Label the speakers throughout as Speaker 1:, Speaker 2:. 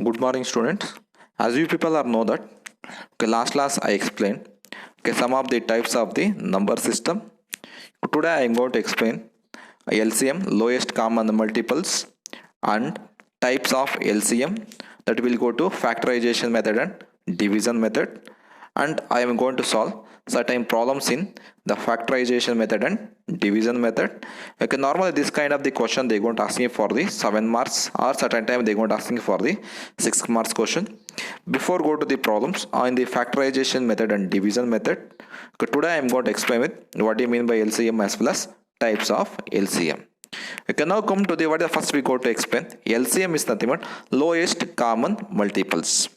Speaker 1: Good morning, students. As you people are know that last class I explained some of the types of the number system. Today I am going to explain LCM, lowest common multiples, and types of LCM, that will go to factorization method and division method, and I am going to solve certain problems in the factorization method and division method. Okay, normally this kind of the question they going to ask me for the 7 marks, or certain time they going to ask me for the 6 marks question. Before go to the problems on the factorization method and division method, okay, today I am going to explain with what do you mean by LCM as well as types of LCM. Okay, now come to the what the first we go to explain. LCM is nothing but lowest common multiples.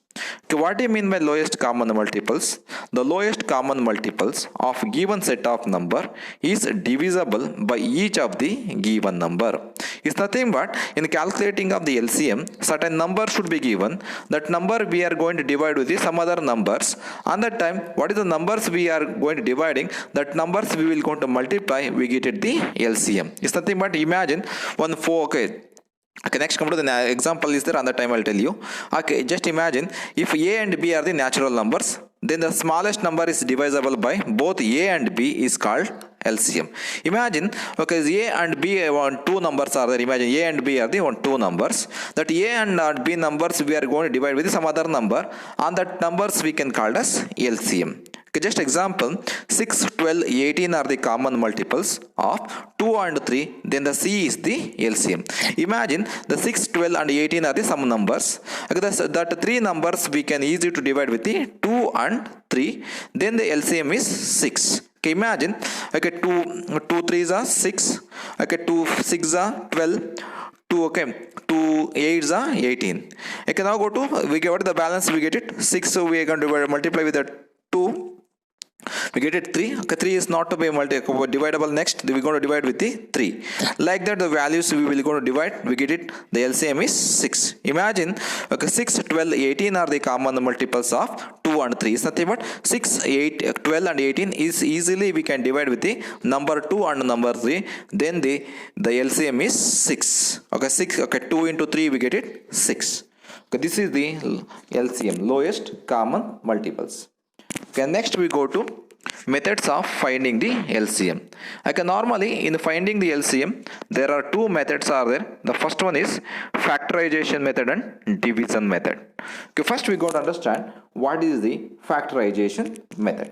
Speaker 1: Okay, what do you mean by lowest common multiples? The lowest common multiples of given set of number is divisible by each of the given number. It's nothing but in calculating of the LCM, certain number should be given. That number we are going to divide with the some other numbers. On that time, what is the numbers we are going to dividing? That numbers we will going to multiply. We get it the LCM. It's nothing but imagine 1 4. Okay, next come to the example is there, on the time I'll tell you. Okay, just imagine if A and B are the natural numbers, then the smallest number is divisible by both A and B is called LCM. Imagine, okay, A and B two numbers are there. Imagine A and B are the two numbers. That A and B numbers we are going to divide with some other number. On that numbers we can call as LCM. Okay, just example, 6, 12, 18 are the common multiples of 2 and 3, then the C is the LCM. Imagine the 6, 12 and 18 are the some numbers. Okay, that three numbers we can easily to divide with the 2 and 3, then the LCM is 6. Okay, imagine, okay, 2 3s are 6, okay, 2 6s are 12, 2 2 8s are 18. Okay, now go to, we get the balance, we get it 6, so we are going to multiply with the 2. We get it 3. Okay, 3 is not to be dividable. Next we're going to divide with the 3. Like that the values we will going to divide, we get it, the LCM is 6. Imagine, okay, 6, 12, 18 are the common multiples of 2 and 3. It's nothing but 6, 8, 12 and 18 is easily we can divide with the number 2 and number 3. Then the LCM is 6. Okay, 6, okay, 2 into 3 we get it 6. Okay, this is the LCM, lowest common multiples. Okay, next we go to methods of finding the LCM. Okay, normally in finding the LCM, there are two methods are there. The first one is factorization method and division method. Okay, first we got to understand what is the factorization method.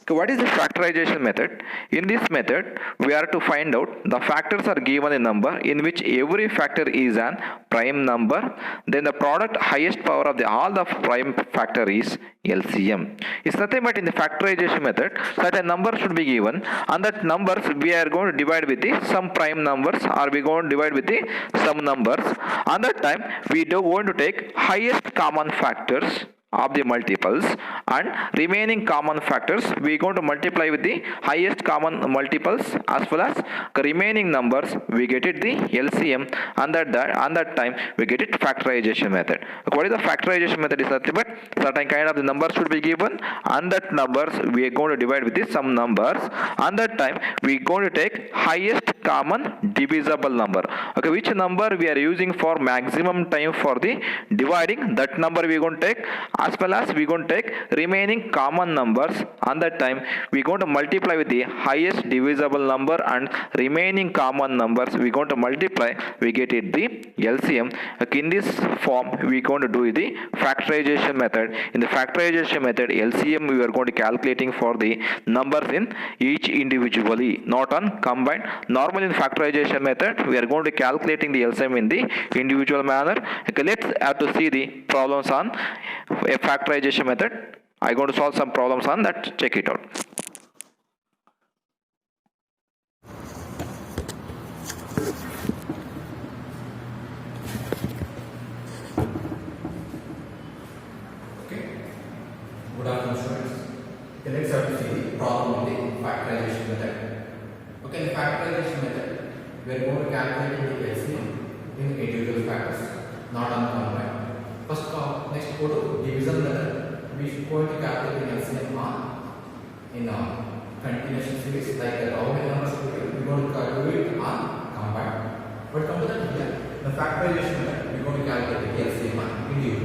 Speaker 1: Okay, what is the factorization method? In this method, we are to find out the factors are given a number in which every factor is an prime number. Then the product highest power of all the prime factor is LCM. It's nothing but in the factorization method, certain number should be given, and that numbers we are going to divide with the some prime numbers, or we going to divide with the some numbers. On that time, we do going to take highest common factors of the multiples, and remaining common factors we going to multiply with the highest common multiples as well as the remaining numbers, we get it the LCM, and that time we get it factorization method. What is the factorization method? Is nothing but certain kind of the numbers should be given, and that numbers we are going to divide with the some numbers, and that time we going to take highest common divisible number. Okay, which number we are using for maximum time for the dividing, that number we are going to take, as well as we going to take remaining common numbers. On that time we going to multiply with the highest divisible number, and remaining common numbers we going to multiply, we get it the LCM. Okay, in this form we going to do the factorization method. In the factorization method, LCM we are going to calculating for the numbers in each individually, not on combined. Normally in factorization method we are going to calculating the LCM in the individual manner. Okay, let's have to see the problems on a factorization method. I'm going to solve some problems on that. Check it out.
Speaker 2: Okay. Good afternoon, students. Okay, let's have to see the problem in the factorization method. Okay, in the factorization method, we are going to calculate the LCM in individual factors, not on combined. First, next go to division method. We are going to calculate the LCM in continuation series, like how many numbers we are going to do it on combined. But come to that here, the factorization method, we are going to calculate the LCM on individual.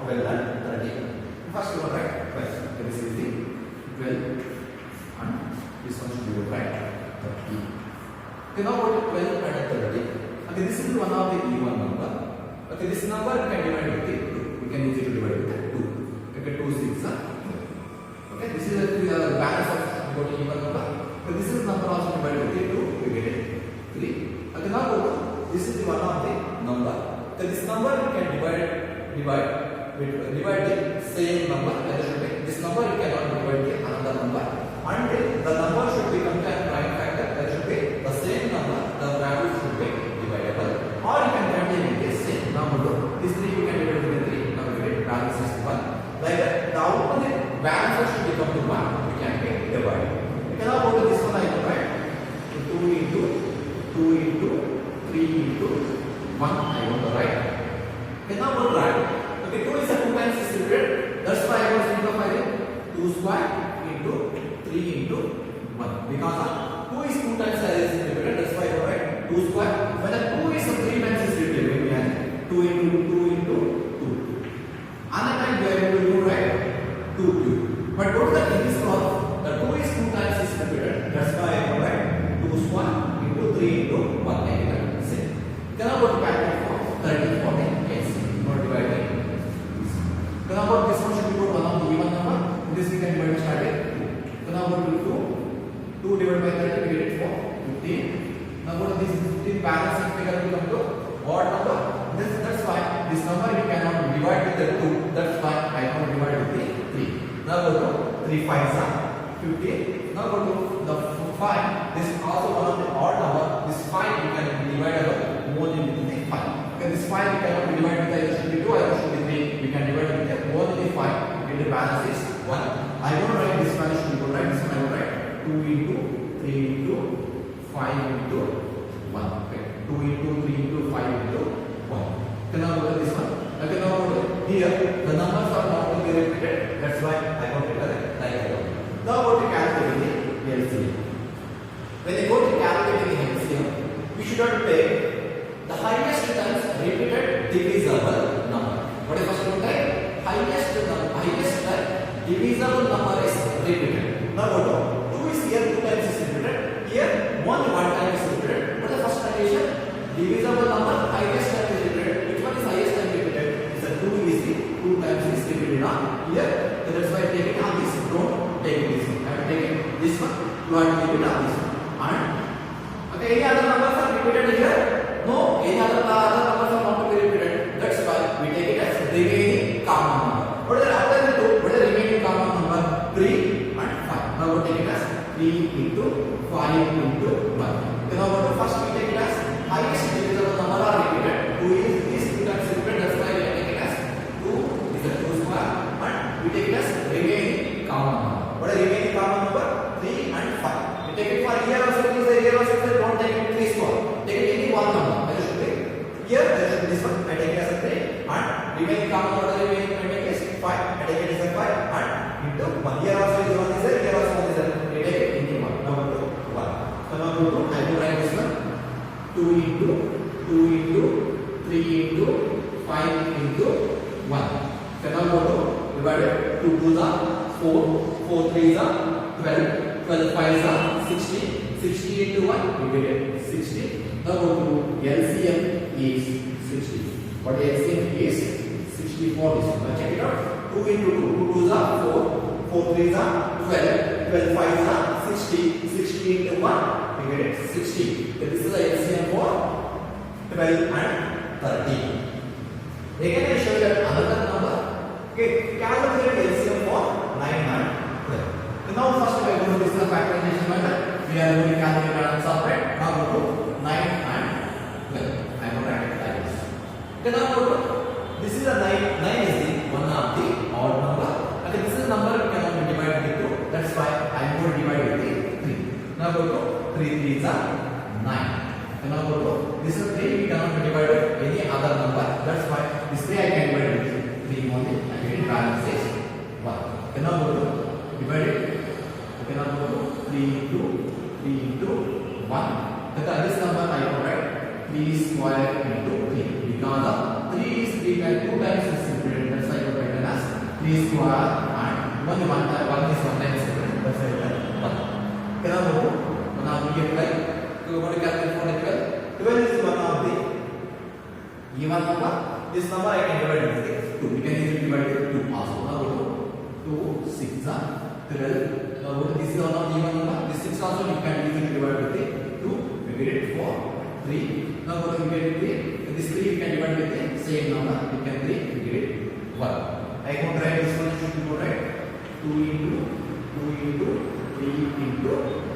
Speaker 2: 12 and 13. First you will write 12. Okay, this is the 12 and this one should be right 30. Okay, now what is 12 and 30? Okay, this is one of the even number. Okay, this number you can divide with the 2. You can easily divide with the 2. Okay, 2 6 are 12. Okay, this is the balance of even number. Okay, this is number also divided with the 2. We get it 3. Okay, now this is the one of the number. Okay, this number you can divide the same number. This number you cannot divide with another number. Until the number should become a prime factor, that should be the same number. The value should be divisible. Or you can continue the same number. This 3 you can divide with 3. Now we get balance is 1. Like that, the output balance should become to 1. We can get divided. You cannot go to this one. I can write 2 into 3 into 1. I want to write. Okay, now go to write. Okay, 2 is a 2 times is repeated. That's why I was simplifying 2 square into 3 into 1. Because 2 is 2 times as is repeated. That's why I write 2 square. When the 2 is 3 times is repeated, we have 2 into 2 into 2. Another time we are able to do right 2 cube. But go to the in this problem, the 2 is 2 times is repeated. That's why I write 2 square into 3 into 1. Then about calculate for 30 for the LCM. Not divided. Then about this one should be one of the even number. This we can divide started 2. Then about 2 divided by 30 we get it for 15. Now about this 15 balancing figure will come to odd number. That's why this number we cannot divide with the 2. That's why I cannot divide with the 3. Now go to 3 5s are 15. Now go to the 5. This is also one of the odd number. This 5 you can divide more than 5. Okay, this 5 we cannot be divided with either should be 2 or should be 3. We can divide with more than 5. Okay, the balance is 1. I don't write this value should be right. This one I will write 2 into 3 into 5 into 1. Okay, 2 into 3 into 5 into 1. Okay, now go to this one. Okay, now go to here. The numbers are not to be repeated. That's why I got it like that. Now go to calculating the LCM. When you go to calculating the LCM, we should not take the highest times repeated divisible number. What is first one type? Highest time divisible number is repeated. Now go to 2 is here 2 times is repeated. Here 1 time is repeated. What is the first condition? Divisible number highest time is repeated. Which one is highest time repeated? It's a 2 is 2 times is repeated. Here, so that's why I take it on this. Don't take this one. I have taken this one. You have to take it on this one. And okay, any other numbers are repeated here? No, any other numbers are not to be repeated. That's why we take it as remaining common number. What is after the 2? What is the remaining common number? 3 and 5. Now we take it as 3 into 5 into 1. Okay, now what first we take it as highest divisible number are repeated. 2 is 2 times repeated. That's why we take it as 2 is a 2 square. And we take it as remaining common number. What is remaining common number? 3 and 5. We take it for here also. Here also don't take it 3 square. Take it any one number. That should be here. That should be this one. I take it as a 3 and remaining common number remaining is 5. I take it as a 5 and into 1. Here also is 1 is there. Here also 1 is there. We take it into 1. Now to 1. So now to 2. I will write this one. 2 into 3 into 5 into 1. So now go to divided 2 2s are 4. 4 3s are 12. 12 5s are 60. 60 into 1, we get it 60. Now go to LCM is 60. What LCM is 64. Now check it out. 2 into 2. 2 2s are 4. 4 3s are 12. 12 5s are 60. 60 into 1, we get it 60. So this is the LCM for 12 and 13. Again I show you another number. Okay, calculate LCM for 9 and 12. So now first we are going to discuss factorization method. We are going to calculate and separate. Now go to 9 and 12. I am going to write it like this. Then now go to this is a 9. 9 is the one of the odd number. Okay, this is a number we cannot be divided with 2. That's why I am going to divide with 3. Now go to 3 3s are 9. And now go to this is 3. We cannot be divided with any other number. That's why this 3 I can divide with 3 only. I get balance is 1. Okay, now go to divide it. Okay, now go to 3 into 1. Then this number I will write 3 square into 3 because 3 is 3 times 2 times is repeated. That's why I will 3 square and only one time, one is one time separate, that's why we have 1. Now we get like, we are going to calculate for 12. 12 is one of the even number. This number I can divide with 2. We can easily divide with 2 also. Now go to 2, 6, 12. Now go to this is one of the even number. This 6 also you can easily divide with 2. We get it 4, 3. Now go to we get it 3. This 3 you can divide with the same number. You can 3, we get it 1. I can write this one should be right. 2 into 3 into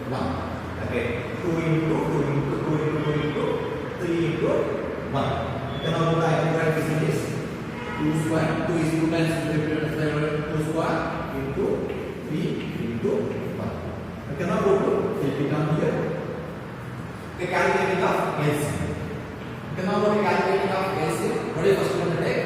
Speaker 2: 1. Okay. 2 into 2 into 2 into 2 into 3 into 1. Then now I can write this is 2 square. 2 is 2 times repeated as 2 square into 3 into 1. Okay, now go to take it down here. Okay, calculating of LCM. Okay, now go to calculating of LCM. What is first one to take?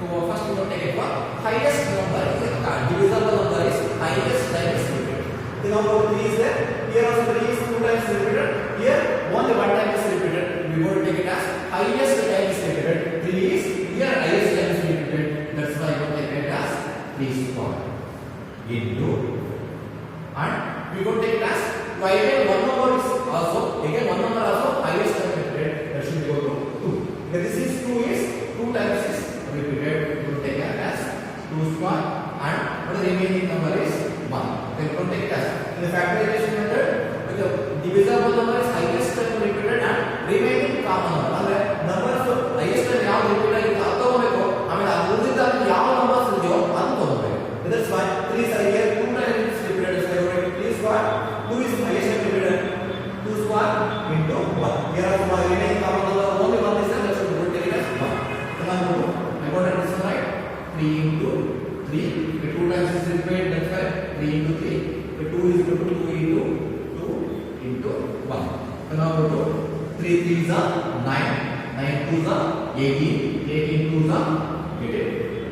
Speaker 2: First we will take it for highest number is divisible number is highest times repeated. Then now go to 3 is there. Here also 3 is 2 times repeated. Here only 1 time is repeated. We will take it as highest times repeated. 3 is here highest times repeated. That's why we will take it as 3 square into and we will take it as again one number is also highest time repeated. That should go to 2. Then this is 2 is 2 times is repeated. We will take it as 2 square and what the remaining number is 1. Then we will take it as in the factorization method. The divisible number is highest time repeated and remaining common number. ಅಂದ್ರೆ numbers highest time ಯಾವ repeated ಆಗಿದೆ ಅದು ತಗೋಬೇಕು. ಆಮೇಲೆ ಅದು ಉಳಿದಿದ್ದ ಯಾವ numbers ಇದೆಯೋ ಅದು ತಗೋಬೇಕು. That's why 3 is here 2 times repeated. So you write 3 square. 2 is highest time repeated. 2 square into 1. Here also remaining common number only 1 is there. That should be taken as 1. So now I got this one right. 3 into 3. The 2 times is repeated. That's why 3 into 3. The 2 is equal to 2 into 1. So now go to 3 3s are 9, 9 2s are 18, 18 2s are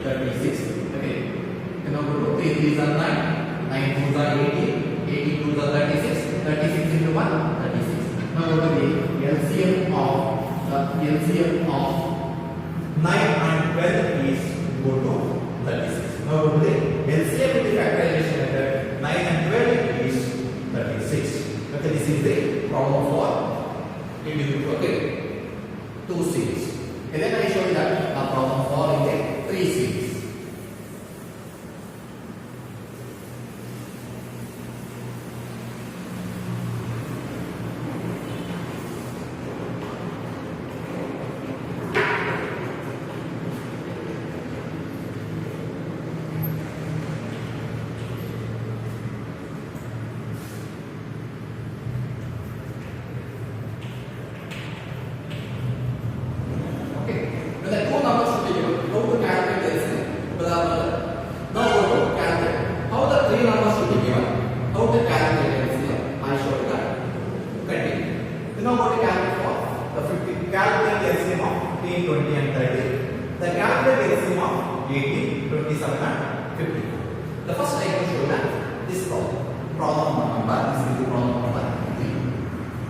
Speaker 2: 36. Okay. So now go to 3 3s are 9, 9 2s are 18, 18 2s are 36, 36 into 1 36. Now go to the LCM of 9 and 12 is go to 36. Now go to the LCM with the factorization method. 9 and 12 is 36. Okay, this is the problem for individual. Okay, 2 series. And then I show you that a problem for in the 3 series. Now what to calculate for the 50? Calculate the LCM of 10, 20 and 30. The calculate the LCM of 18, 27 and 50. The first I will show you that this problem. Problem number, this is the problem number 3.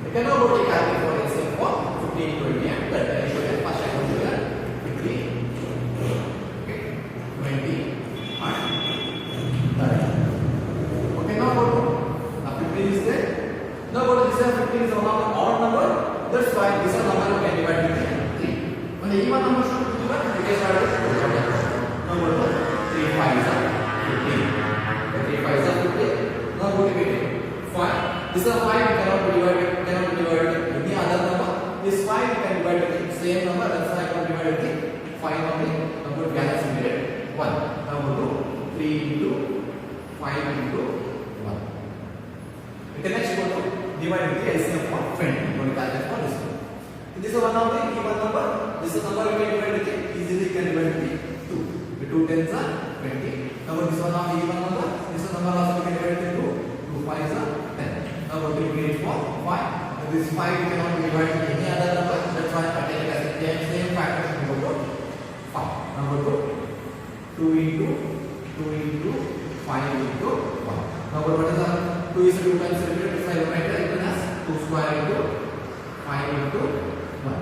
Speaker 2: You can now go to calculate for LCM for 15, 20 and 30. I show you first I will show you that 15, okay, 20 and 30. Okay, now go to 15 is there. Now go to this 15 is one of the odd number. That's why this number you can divide with 3. When the even number should be divided, you can start with 2. Now go to 3 5 is 15. 3 5 is 15. Now go to 5. This is 5 cannot be divided with any other number. This 5 you can divide with the same number. That's why I can divide with the 5 only. Now go to balance immediate 1. Now go to 3 into 5 into 1. Okay, next go to divide with the LCM of 20. Going to calculate for this one. This is one of the even number. This is number you can divide with it. Easily you can divide with 2. The 2 tens are 20. Now this one of the even number. This number also you can divide with 2. 2 5s are 10. Now we create for 5. This 5 you cannot divide with any other number. That's why I take it as the same factor should go to 5. Now go to 2 into 5 into 1. Now what is our 2 is 2 times repeated. So I will write it as 2 square into 5 into 1.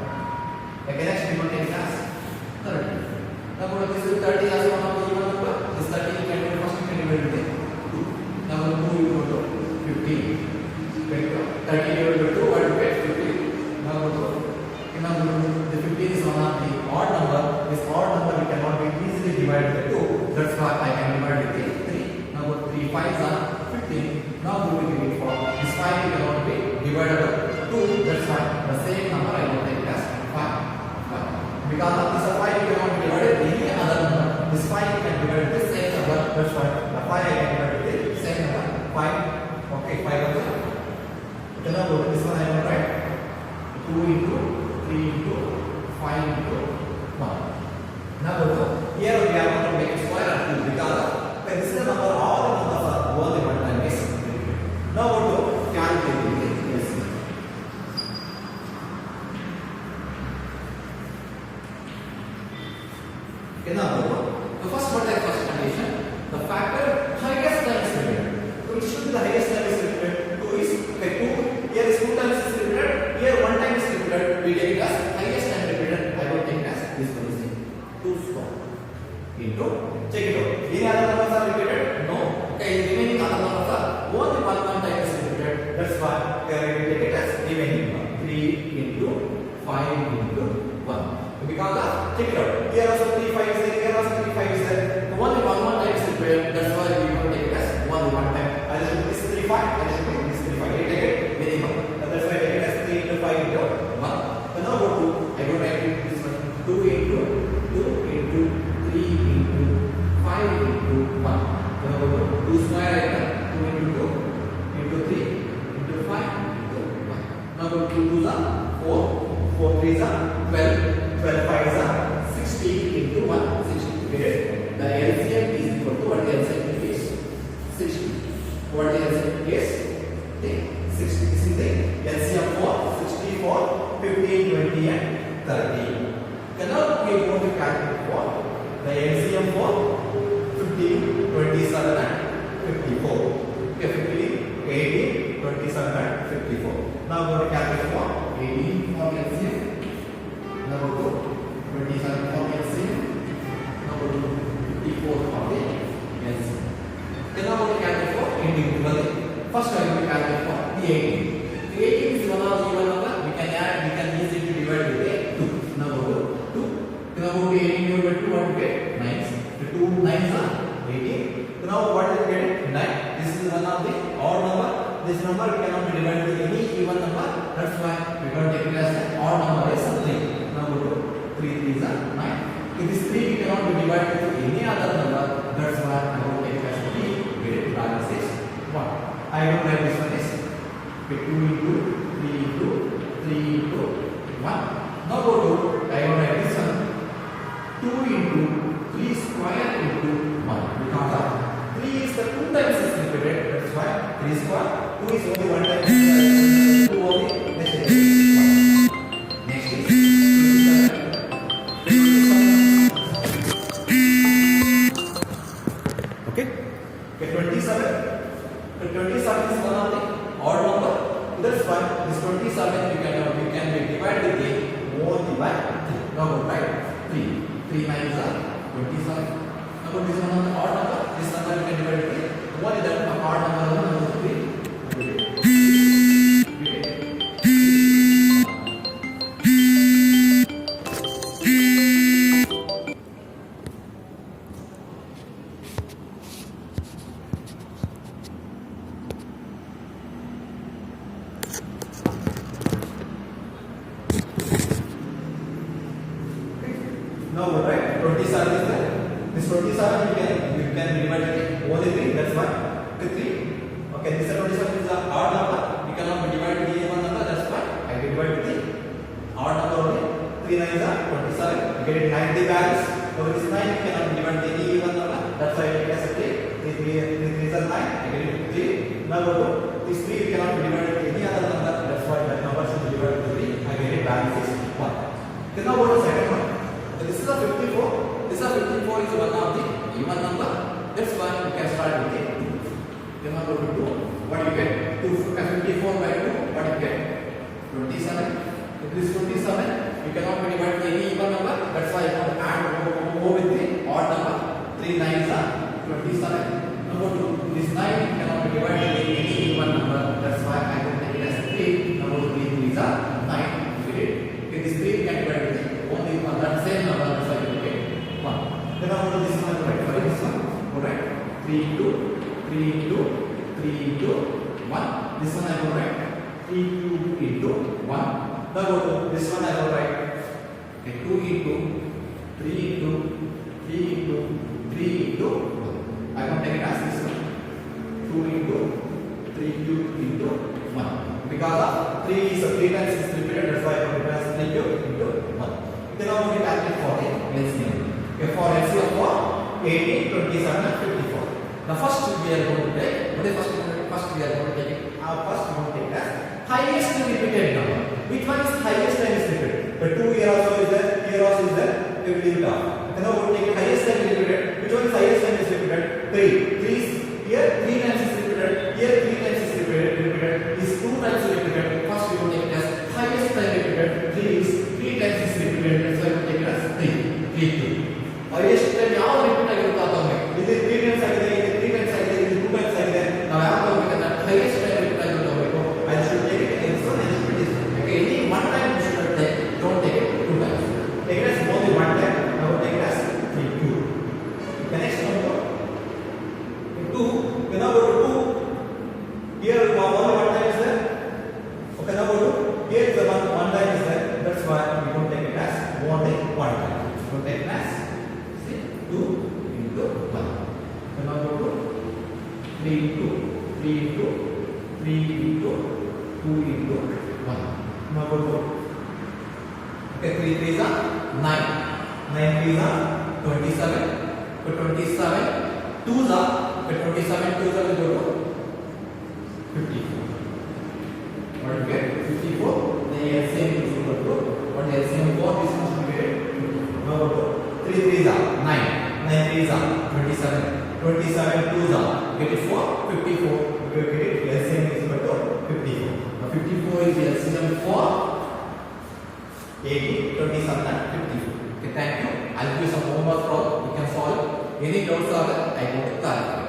Speaker 2: Okay, next we will take it as 30. Now this is 30 as one of the even number. This 30 the same number I will take as 5. Because of this 5 you cannot divide it any other number. This 5 you can divide it the same number. That's why the 5 I can divide it the same number. 5. Okay, 5 also. Then now go to this one I will write 2 into 3 into 5 into 1. Now go to here we are going to make square of 2 because this is the number all the numbers are only one time is. Now go to calculating the LCM. Okay, now go to the first condition. The factor highest times limited. So it should be the highest time is limited. 2 is okay. 2 here is 2 times is limited. Here 1 time is limited. We take it as highest time limited. I will take it as this one is 2 square into check it out. Any other numbers are repeated? No. Okay, remaining other numbers are only 1 time is repeated. That's why we take it as remaining 3 into 5 into 1. Because of check it out. Here also 3 5 is there. Here also 3 5 is there. So only 1 time is repeated. That's why we will take it as only 1 time. I just put this 3 5. I just put this 3 5. I take it minimum. That's why I take it as 3 into 5 into 1. So now go to I go write this one 2 into 2 into 3 into 5 into 1. Then go to 2 square item 2 into 2 into 3 into 5 into 1. Now go to 2 is 4, 4 3 is 12, 12 5 is 16 into 1, 16. The LCM is equal to what the LCM is 60. What the LCM is 60. This is the LCM for 64, 15, 20 and 30. Now we are going to calculate for the LCM for 15, 27 and 54. Okay, 15, 18, 27 and 54. Now we are going to calculate for 18 for LCM. Now go to 27 for LCM. Now go to 54 for the LCM. Then now we are going to calculate for individually. First I will calculate for the 18. The 18 is one of the even number. We can add, we can easily divide with a 2. Now go to 2. Now go to 18 divided by 2, what we get? 9. The 2 9s are 18. So now what is getting? 9. This is one of the odd number. This number cannot be divided with any even number. That's why we are going to take it as an odd number is 3. Now go to 3 3s are 9. If this 3 cannot be divided with any other number, that's why I will take it as 3. Get it? Balance is 1. I will write this one is 2 into 3 into 3 into 1. Now go to I will write this one 2 into 3 square into 1 because of 3 is the 2 times is repeated. That's why 3 square 2 is only 1 time. 2 only next is 1. Next is 27. Okay. Okay, 27. The 27 is one of the odd number. That's why this 27 you can be divided with only by 3. Now go right 3. 3 minus 27. Now this one of the odd number. This number you can divide with only that odd number is 3. Now what right? 27 is there. This 27 you can divide it only 3. That's why 3. Okay, this 27 is an odd number. You cannot be divided with any one number. That's why I divide with the odd number only. 3 9 is 27. You get it 90 balance. So this 9 you cannot be divided with any even number. That's why I take it as 3. 3 is 9. I get it 3. Now go to this 3 you cannot be divided with any other number. That's why that number should be divided with 3. I get it balance is 1. Then now go to second one. So this is a 54. This is a 54 is one of the even number. That's why you can start with it. Then now go to 2. What do you get? 54 by 2. What do you get? 27. If this 27, you cannot be divided by any even number. That's why you have to add go with the odd number. 3 9s are 27. Now go to this 9 cannot be divided by any even number. That's why I will take it as 3. Now go to 3 3s are 9. You get it? If this 3 can be divided with only one, that same number. That's why you get 1. Then now go to this one. Right? For this one, alright. 3 into 3 into 3 into 1. This one I will write 3 cube into 1. Now go to this one, I will write okay, 2 into 3 into 3 into 3 into 1. I will take it as this one. 2 into 3 cube into 1. Because of 3 is 3 times is repeated, that's why I put it as 3 cube into 1. Okay, now we calculate for the LCM. Okay, for LCM for 18, 27 and 54. The first we are going to take, what is first we are going to take it? First we are going to take it as highest repeated number. Which one is highest time is repeated? The 2 here also is there, here also is there, we will leave it off. Okay, now we will take it highest time is repeated. Which one is highest time is repeated? 3. 3 is here 3 times is repeated, here 3 times is repeated, is 2 times repeated. First we will take it as highest time repeated. 3 is 3 times is repeated, that's why we will take it as 3. 3 2. Highest time ಯಾವ repeat ಆಗಿರುತ್ತೋ ಅದೊಮ್ಮೆ ಇದು 3 times ಆಗಿದೆ, ಇದು 3 times ಆಗಿದೆ, ಇದು 2 times ಆಗಿದೆ. ನಾವು ಯಾವ ಹೋಗಬೇಕಂದ್ರೆ highest time ರಿಪೀಟ್ ಆಗಿರೋದು I should take it as one, I should take it. Okay, any one time you should take, don't take it 2 times. Take it as only one time. Now take it as 3 2. The next number 2. Okay, now go to 2. Here only one time is there. Okay, now go to here is the one time is there. That's why we don't take it as only one time. Don't take it as 2 into 1. So now go to 3 into 3 into 3 into 2 into 1. Now go to okay, 3 3s are 9. 9 3s are 27. So 27 2s are okay, 27 2s are go to 54. What you get? 54. The LCM is equal to what LCM for this must be get 54. Now go to 3 3s are 9. 9 3s are 27. 27 2s are get it for 54. We will get it LCM is equal to 54. Now 54 is LCM for 80, 27 and 54. Okay, thank you. I'll give you some homework problem. You can solve. Any doubts are there, I go to clarify.